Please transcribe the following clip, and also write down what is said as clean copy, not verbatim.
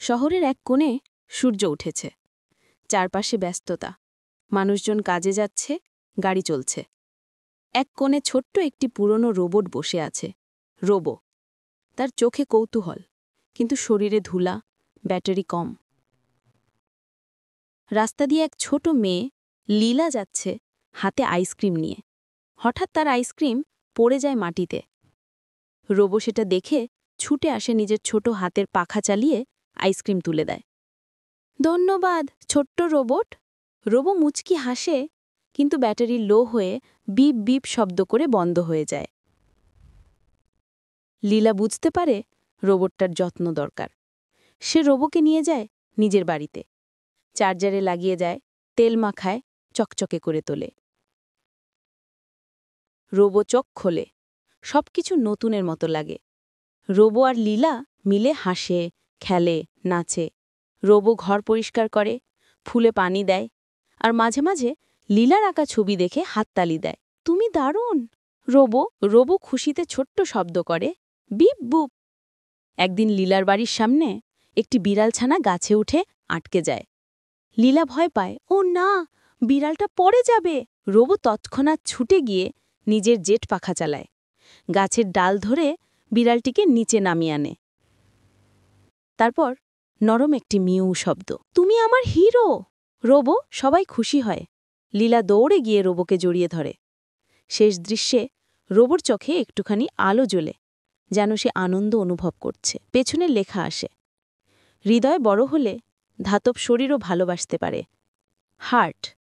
শহরের এক কোণে সূর্য উঠেছে। চারপাশে ব্যস্ততা, মানুষজন কাজে যাচ্ছে, গাড়ি চলছে। এক কোণে ছোট্ট একটি পুরনো রোবট বসে আছে। রোবো। তার চোখে কৌতূহল, কিন্তু শরীরে ধুলা, ব্যাটারি কম। রাস্তা দিয়ে এক ছোট মেয়ে লীলা যাচ্ছে, হাতে আইসক্রিম নিয়ে। হঠাৎ তার আইসক্রিম পড়ে যায় মাটিতে। রোবো সেটা দেখে ছুটে আসে, নিজের ছোট হাতের পাখা চালিয়ে আইসক্রিম তুলে দেয়। ধন্যবাদ, ছোট্ট রোবট। রোবো মুচকি হাসে, কিন্তু ব্যাটারি লো হয়ে বিপ বিপ শব্দ করে বন্ধ হয়ে যায়। লীলা বুঝতে পারে রোবটটার যত্ন দরকার। সে রোবোকে নিয়ে যায় নিজের বাড়িতে। চার্জারে লাগিয়ে যায়, তেল মাখায়, চকচকে করে তোলে। রোবো চোখ খোলে, সবকিছু নতুনের মতো লাগে। রোবো আর লীলা মিলে হাসে, খেলে, নাচে। রোবো ঘর পরিষ্কার করে, ফুলে পানি দেয়, আর মাঝে মাঝে লীলার আঁকা ছবি দেখে হাততালি দেয়। তুমি দারুণ! রোবো খুশিতে ছোট্ট শব্দ করে, বিপ বুপ। একদিন লীলার বাড়ির সামনে একটি বিড়াল ছানা গাছে উঠে আটকে যায়। লীলা ভয় পায়, ও না, বিড়ালটা পড়ে যাবে। রোবো তৎক্ষণাৎ ছুটে গিয়ে নিজের জেট পাখা চালায়, গাছের ডাল ধরে বিড়ালটিকে নিচে নামিয়ে আনে। তারপর নরম একটি মিউ শব্দ, তুমি আমার হিরো! রোবো, সবাই খুশি হয়। লীলা দৌড়ে গিয়ে রোবোকে জড়িয়ে ধরে। শেষ দৃশ্যে রোবোর চোখে একটুখানি আলো জ্বলে, যেন সে আনন্দ অনুভব করছে। পেছনে লেখা আসে, হৃদয় বড় হলে ধাতব শরীরও ভালোবাসতে পারে। হার্ট।